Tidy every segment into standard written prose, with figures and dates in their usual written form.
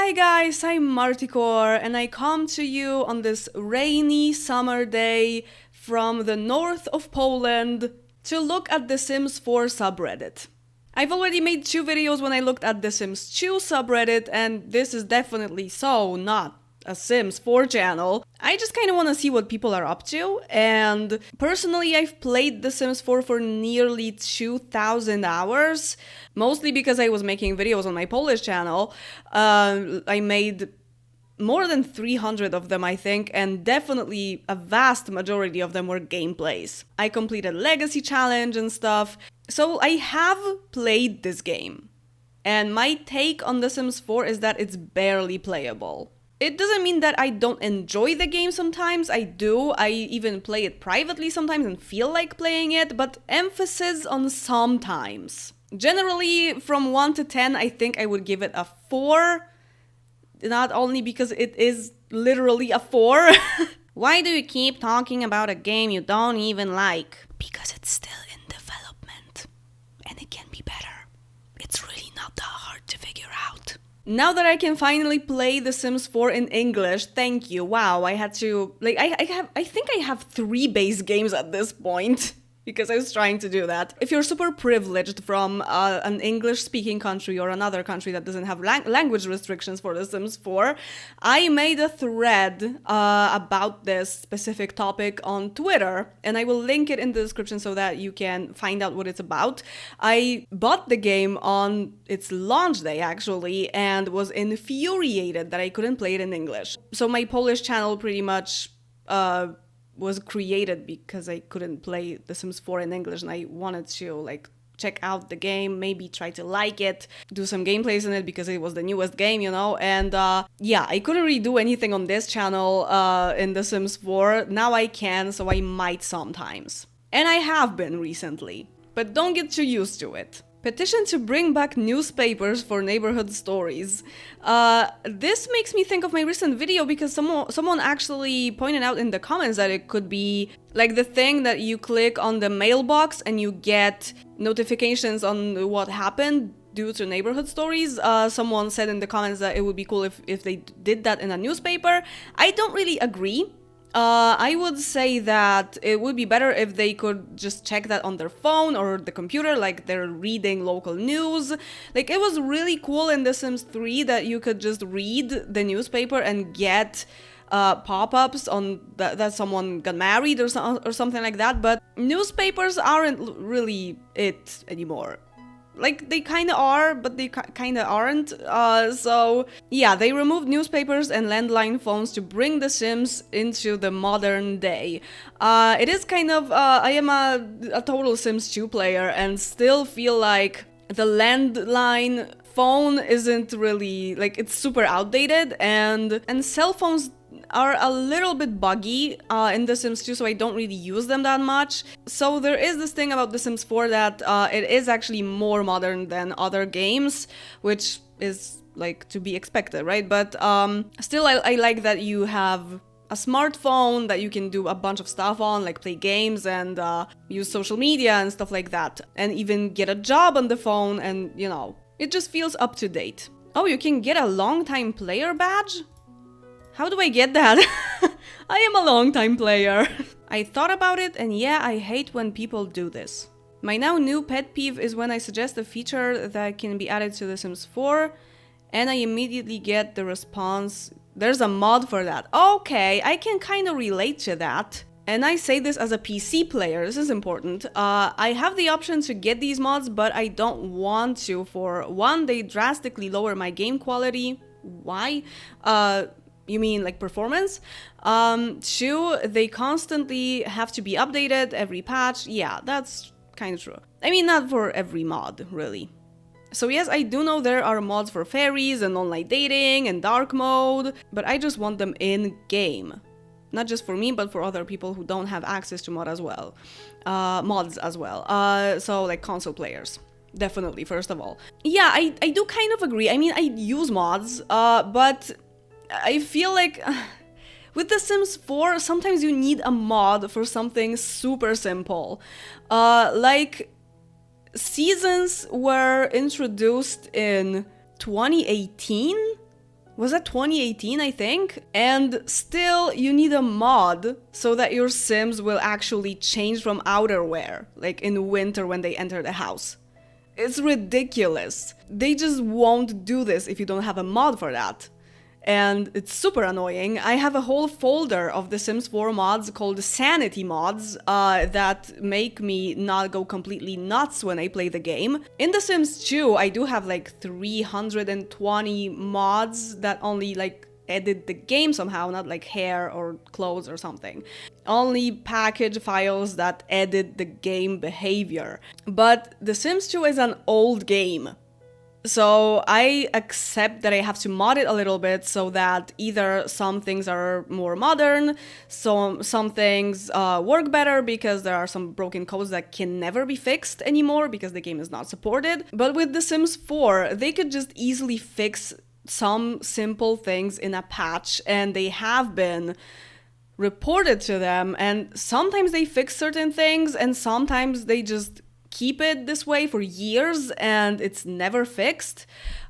Hi guys, I'm Martikor and I come to you on this rainy summer day from the north of Poland to look at the Sims 4 subreddit. I've already made 2 videos when I looked at the Sims 2 subreddit, and this is definitely so not a Sims 4 channel. I just kind of want to see what people are up to, and personally I've played The Sims 4 for nearly 2,000 hours, mostly because I was making videos on my Polish channel. I made more than 300 of them, I think, and definitely a vast majority of them were gameplays. I completed Legacy Challenge and stuff, so I have played this game. And my take on The Sims 4 is that it's barely playable. It doesn't mean that I don't enjoy the game sometimes, I do. I even play it privately sometimes and feel like playing it, but emphasis on sometimes. Generally, from 1 to 10, I think I would give it a 4. Not only because it is literally a 4. Why do you keep talking about a game you don't even like? Because it's still in development. And it can be better. It's really not that hard to figure out. Now that I can finally play The Sims 4 in English, thank you. Wow, I had to... I think I have 3 base games at this point. Because I was trying to do that. If you're super privileged from an English-speaking country or another country that doesn't have language restrictions for The Sims 4, I made a thread about this specific topic on Twitter, and I will link it in the description so that you can find out what it's about. I bought the game on its launch day, actually, and was infuriated that I couldn't play it in English. So my Polish channel pretty much... was created because I couldn't play The Sims 4 in English, and I wanted to check out the game, maybe try to like it, do some gameplays in it because it was the newest game, you know, and yeah, I couldn't really do anything on this channel in The Sims 4. Now I can, so I might sometimes. And I have been recently, but don't get too used to it. Petition to bring back newspapers for neighborhood stories. This makes me think of my recent video because someone actually pointed out in the comments that it could be like the thing that you click on the mailbox and you get notifications on what happened due to neighborhood stories. Someone said in the comments that it would be cool if they did that in a newspaper. I don't really agree. I would say that it would be better if they could just check that on their phone or the computer, like they're reading local news. Like, it was really cool in The Sims 3 that you could just read the newspaper and get pop-ups on that someone got married or something like that, but newspapers aren't really it anymore. Like, they kind of are, but they kind of aren't. So, yeah, they removed newspapers and landline phones to bring The Sims into the modern day. It is kind of... I am a total Sims 2 player and still feel like the landline phone isn't really... like, it's super outdated, and cell phones are a little bit buggy in The Sims 2, so I don't really use them that much. So there is this thing about The Sims 4 that it is actually more modern than other games, which is like to be expected, right? But still, I like that you have a smartphone that you can do a bunch of stuff on, like play games and use social media and stuff like that, and even get a job on the phone, and you know, it just feels up to date. Oh, you can get a long-time player badge? How do I get that? I am a long-time player. I thought about it, and yeah, I hate when people do this. My now new pet peeve is when I suggest a feature that can be added to The Sims 4, and I immediately get the response, there's a mod for that. Okay, I can kind of relate to that. And I say this as a PC player, this is important. I have the option to get these mods, but I don't want to. For one, they drastically lower my game quality. Why? You mean like performance? 2, they constantly have to be updated every patch. Yeah, that's kind of true. I mean, not for every mod, really. So yes, I do know there are mods for fairies and online dating and dark mode, but I just want them in-game. Not just for me, but for other people who don't have access to mods as well. So like console players. Definitely, first of all. Yeah, I do kind of agree. I mean, I use mods, but I feel like with The Sims 4, sometimes you need a mod for something super simple. Like, seasons were introduced in 2018, Was that 2018, I think? And still, you need a mod so that your Sims will actually change from outerwear, like in winter when they enter the house. It's ridiculous. They just won't do this if you don't have a mod for that. And it's super annoying. I have a whole folder of the Sims 4 mods called sanity mods that make me not go completely nuts when I play the game. In the Sims 2, I do have like 320 mods that only like edit the game somehow, not like hair or clothes or something. Only package files that edit the game behavior. But The Sims 2 is an old game. So I accept that I have to mod it a little bit so that either some things are more modern, some things work better because there are some broken codes that can never be fixed anymore because the game is not supported. But with The Sims 4, they could just easily fix some simple things in a patch, and they have been reported to them, and sometimes they fix certain things and sometimes they just keep it this way for years and it's never fixed.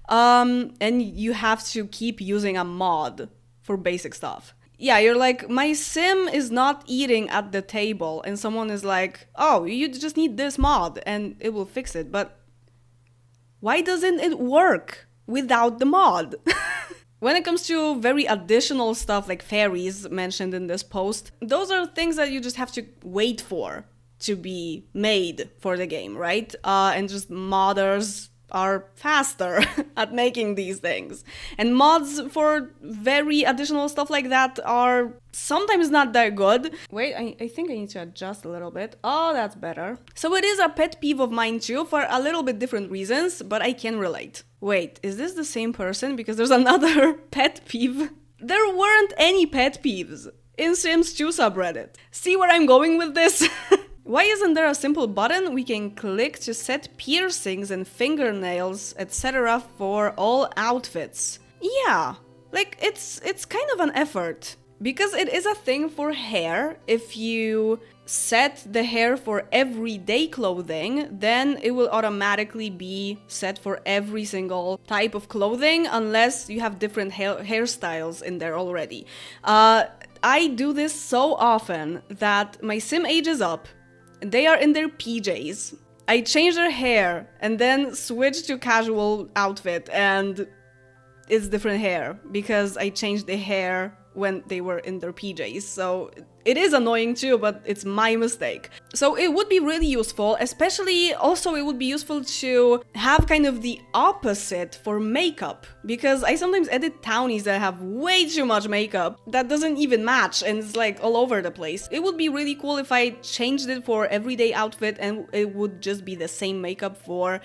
And you have to keep using a mod for basic stuff. Yeah, you're like, my sim is not eating at the table, and someone is like, oh, you just need this mod and it will fix it. But why doesn't it work without the mod? When it comes to very additional stuff like fairies mentioned in this post, those are things that you just have to wait for to be made for the game, right? And just modders are faster at making these things. And mods for very additional stuff like that are sometimes not that good. Wait, I think I need to adjust a little bit. Oh, that's better. So it is a pet peeve of mine too, for a little bit different reasons, but I can relate. Wait, is this the same person? Because there's another pet peeve. There weren't any pet peeves in Sims 2 subreddit. See where I'm going with this? Why isn't there a simple button we can click to set piercings and fingernails, etc. for all outfits? Yeah, like it's kind of an effort. Because it is a thing for hair. If you set the hair for everyday clothing, then it will automatically be set for every single type of clothing unless you have different hairstyles in there already. I do this so often that my sim ages up. They are in their PJs. I change their hair and then switch to casual outfit and it's different hair because I changed the hair when they were in their PJs. So it is annoying too, but it's my mistake. So it would be really useful, especially also it would be useful to have kind of the opposite for makeup, because I sometimes edit townies that have way too much makeup that doesn't even match and it's like all over the place. It would be really cool if I changed it for everyday outfit and it would just be the same makeup for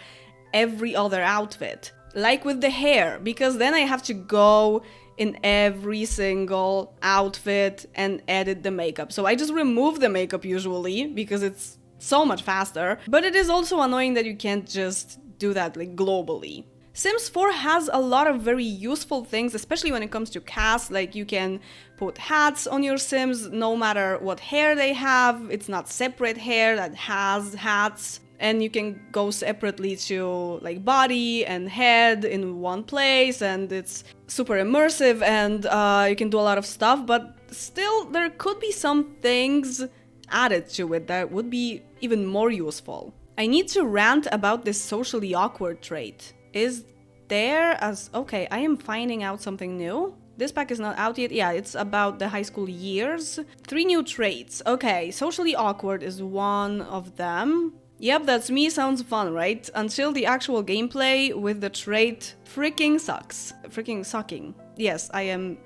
every other outfit. Like with the hair, because then I have to go in every single outfit and edit the makeup. So I just remove the makeup usually because it's so much faster. But it is also annoying that you can't just do that like globally. Sims 4 has a lot of very useful things, especially when it comes to cast. Like you can put hats on your Sims no matter what hair they have. It's not separate hair that has hats. And you can go separately to like body and head in one place, and it's super immersive and you can do a lot of stuff, but still there could be some things added to it that would be even more useful. I need to rant about this socially awkward trait. Is there as... Okay, I am finding out something new. This pack is not out yet. Yeah, it's about the high school years. 3 new traits. Okay, socially awkward is one of them. Yep, that's me, sounds fun, right? Until the actual gameplay with the trait freaking sucks. Freaking sucking. Yes, I am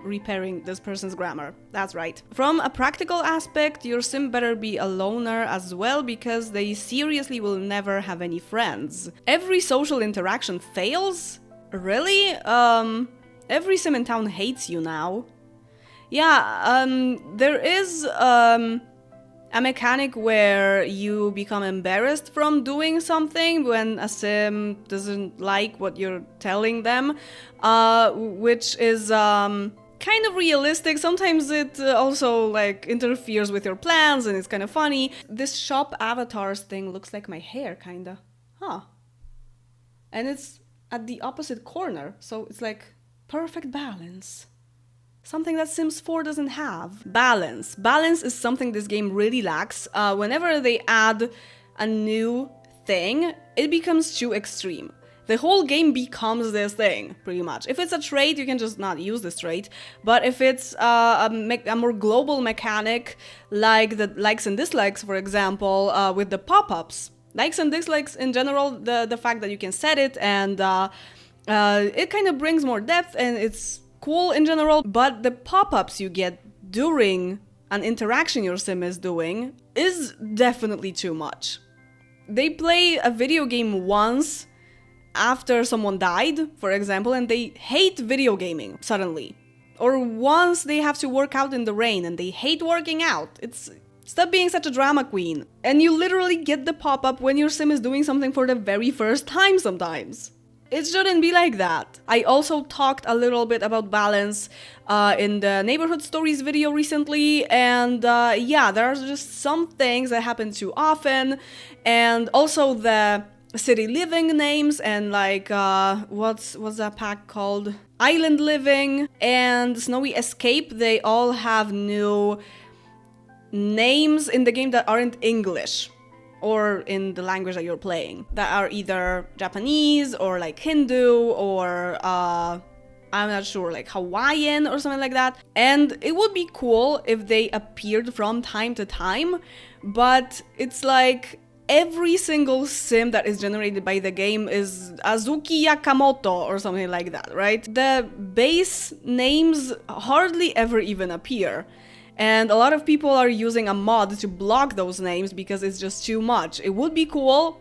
repairing this person's grammar. That's right. From a practical aspect, your sim better be a loner as well, because they seriously will never have any friends. Every social interaction fails? Really? Every sim in town hates you now. Yeah, there is a mechanic where you become embarrassed from doing something when a sim doesn't like what you're telling them, which is kind of realistic. Sometimes it also like interferes with your plans and it's kind of funny. This shop avatars thing looks like my hair, kinda. Huh. And it's at the opposite corner, so it's like Perfect balance. Something that Sims 4 doesn't have. Balance. Balance is something this game really lacks. Whenever they add a new thing, it becomes too extreme. The whole game becomes this thing, pretty much. If it's a trait, you can just not use this trait. But if it's a more global mechanic, like the likes and dislikes, for example, with the pop-ups. Likes and dislikes in general, the fact that you can set it, and it kind of brings more depth, and it's cool in general. But the pop-ups you get during an interaction your sim is doing is definitely too much. They play a video game once after someone died, for example, and they hate video gaming suddenly. Or once they have to work out in the rain and they hate working out. Stop being such a drama queen. And you literally get the pop-up when your sim is doing something for the very first time sometimes. It shouldn't be like that. I also talked a little bit about balance in the Neighborhood Stories video recently, and yeah, there are just some things that happen too often, and also the city living names and like what's that pack called? Island Living and Snowy Escape, they all have new names in the game that aren't English or in the language that you're playing, that are either Japanese or like Hindu or I'm not sure, like Hawaiian or something like that. And it would be cool if they appeared from time to time, but it's like every single sim that is generated by the game is Azuki Yakamoto or something like that, right? The base names hardly ever even appear. And a lot of people are using a mod to block those names because it's just too much. It would be cool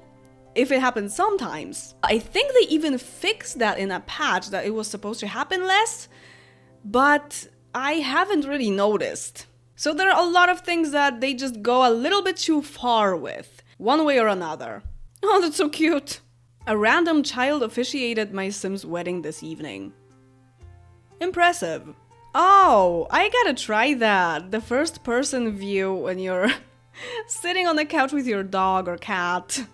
if it happened sometimes. I think they even fixed that in a patch, that it was supposed to happen less, but I haven't really noticed. So there are a lot of things that they just go a little bit too far with, one way or another. Oh, that's so cute. A random child officiated my Sim's wedding this evening. Impressive. Oh, I gotta try that. The first person view when you're sitting on the couch with your dog or cat.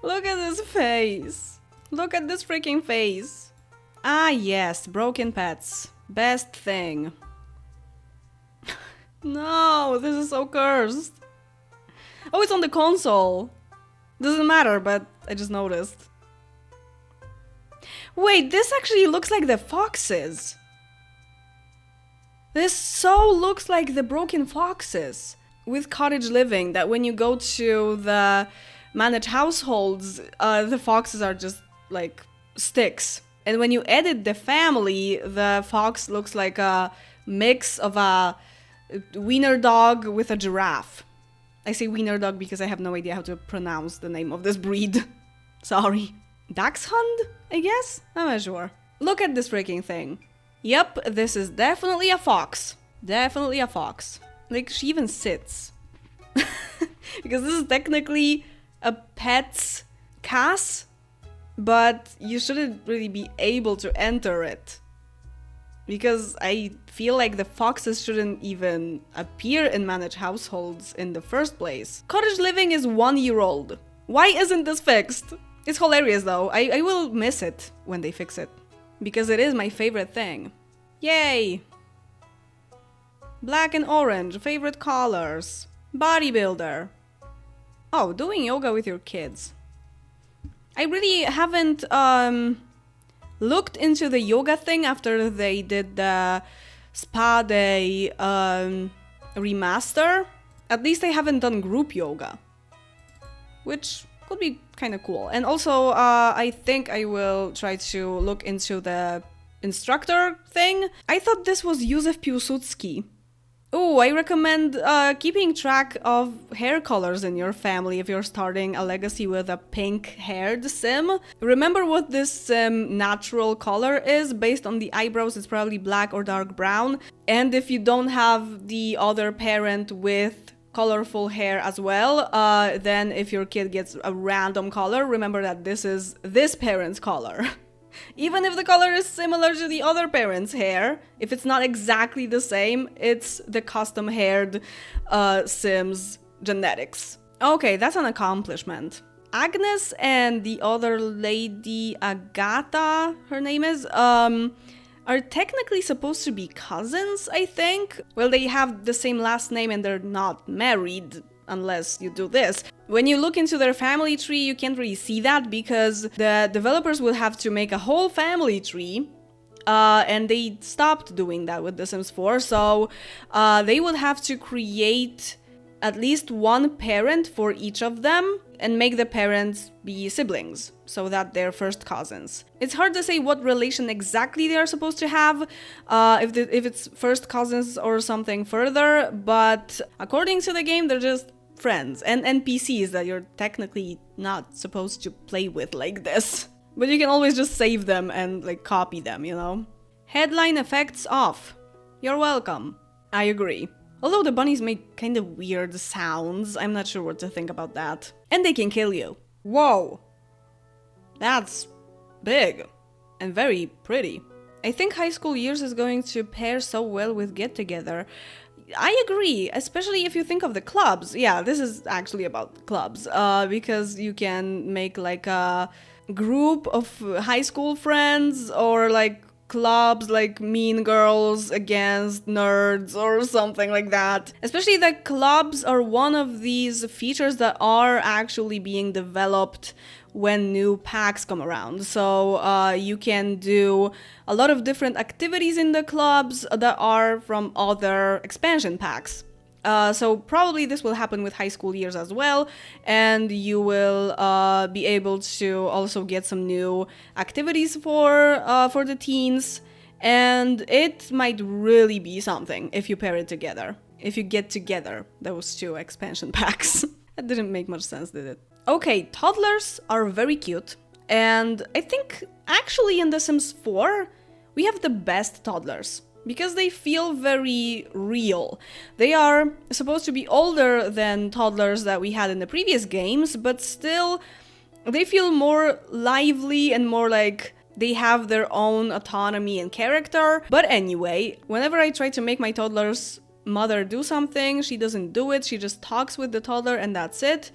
Look at this face. Look at this freaking face. Ah yes, broken pets. Best thing. No, this is so cursed. Oh, it's on the console. Doesn't matter, but I just noticed. Wait, this actually looks like the foxes. This so looks like the broken foxes with cottage living, that when you go to the managed households, the foxes are just like sticks. And when you edit the family, the fox looks like a mix of a wiener dog with a giraffe. I say wiener dog because I have no idea how to pronounce the name of this breed. Sorry. Dachshund, I guess? I'm not sure. Look at this freaking thing. Yep, this is definitely a fox. Definitely a fox. Like, she even sits. Because this is technically a pet's CAS, but you shouldn't really be able to enter it. Because I feel like the foxes shouldn't even appear in managed households in the first place. Cottage living is 1 year old. Why isn't this fixed? It's hilarious though. I will miss it when they fix it. Because it is my favorite thing. Yay! Black and orange, favorite colors. Bodybuilder. Oh, doing yoga with your kids. I really haven't looked into the yoga thing after they did the Spa Day remaster. At least I haven't done group yoga, which could be kind of cool. And also, I think I will try to look into the instructor thing. I thought this was Józef Piłsudski. Oh, I recommend keeping track of hair colors in your family if you're starting a legacy with a pink-haired sim. Remember what this sim natural color is. Based on the eyebrows, it's probably black or dark brown. And if you don't have the other parent with colorful hair as well, then if your kid gets a random color, remember that this is this parent's color. Even if the color is similar to the other parent's hair, if it's not exactly the same, it's the custom-haired Sim's genetics. Okay, that's an accomplishment. Agnes and the other lady, Agatha, her name is, are technically supposed to be cousins, I think. Well, they have the same last name and they're not married, unless you do this. When you look into their family tree, you can't really see that because the developers will have to make a whole family tree. And they stopped doing that with The Sims 4, so they would have to create at least one parent for each of them and make the parents be siblings so that they're first cousins. It's hard to say what relation exactly they are supposed to have, if it's first cousins or something further, but according to the game, they're just friends and NPCs that you're technically not supposed to play with like this. But you can always just save them and like copy them, you know? Headline effects off. You're welcome. I agree. Although the bunnies make kind of weird sounds, I'm not sure what to think about that. And they can kill you. Whoa! That's big and very pretty. I think High School Years is going to pair so well with Get Together. I agree, especially if you think of the clubs. Yeah, this is actually about clubs, because you can make like a group of high school friends or like clubs like Mean Girls against nerds or something like that. Especially that clubs are one of these features that are actually being developed when new packs come around. So you can do a lot of different activities in the clubs that are from other expansion packs. So probably this will happen with High School Years as well, and you will be able to also get some new activities for the teens, and it might really be something if you pair it together. If you get together those two expansion packs. That didn't make much sense, did it? Okay, toddlers are very cute, and I think actually in The Sims 4 we have the best toddlers, because they feel very real. They are supposed to be older than toddlers that we had in the previous games, but still they feel more lively and more like they have their own autonomy and character. But anyway, whenever I try to make my toddler's mother do something, she doesn't do it, she just talks with the toddler and that's it.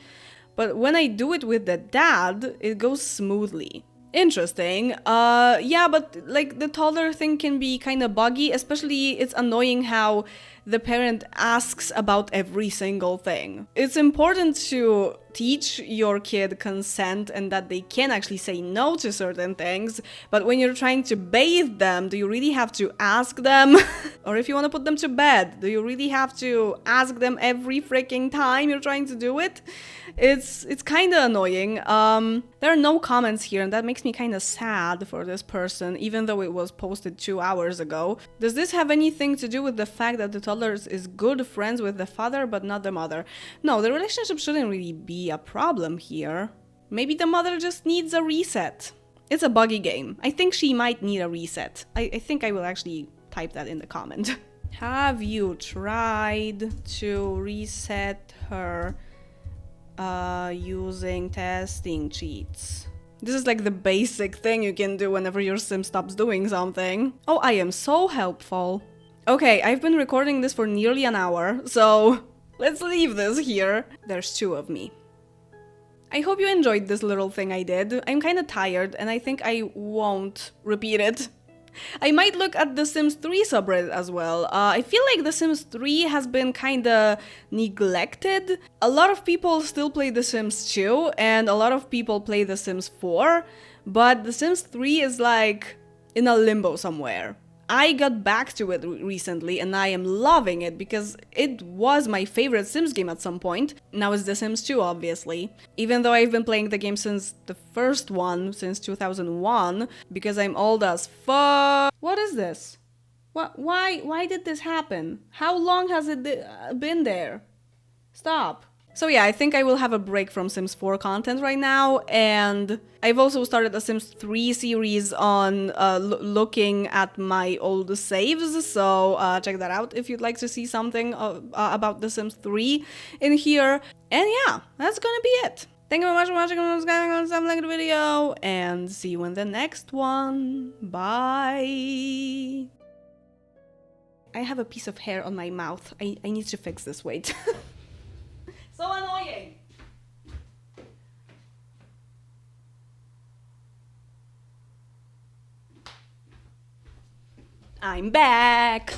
But when I do it with the dad, it goes smoothly. Interesting. Yeah, but like the toddler thing can be kind of buggy, especially it's annoying how the parent asks about every single thing. It's important to teach your kid consent and that they can actually say no to certain things, but when you're trying to bathe them, do you really have to ask them? Or if you want to put them to bed, do you really have to ask them every freaking time you're trying to do it? It's kind of annoying. There are no comments here, and that makes me kind of sad for this person, even though it was posted 2 hours ago. Does this have anything to do with the fact that the toddler is good friends with the father but not the mother? No, the relationship shouldn't really be a problem here. Maybe the mother just needs a reset. It's a buggy game. I think she might need a reset. I think I will actually type that in the comment. Have you tried to reset her using testing cheats? This is like the basic thing you can do whenever your sim stops doing something. Oh, I am so helpful. Okay, I've been recording this for nearly an hour, so let's leave this here. There's 2 of me. I hope you enjoyed this little thing I did. I'm kind of tired and I think I won't repeat it. I might look at the Sims 3 subreddit as well. I feel like the Sims 3 has been kinda neglected. A lot of people still play the Sims 2 and a lot of people play the Sims 4, but the Sims 3 is like in a limbo somewhere. I got back to it recently and I am loving it because it was my favorite Sims game at some point. Now it's The Sims 2, obviously. Even though I've been playing the game since the first one, since 2001, because I'm old as fuck. What is this? Why did this happen? How long has it been there? Stop. So yeah, I think I will have a break from Sims 4 content right now, and I've also started a Sims 3 series on looking at my old saves, so check that out if you'd like to see something about The Sims 3 in here. And yeah, that's gonna be it. Thank you very much for watching, subscribing, like the video, and see you in the next one. Bye! I have a piece of hair on my mouth. I need to fix this, wait. So annoying! I'm back!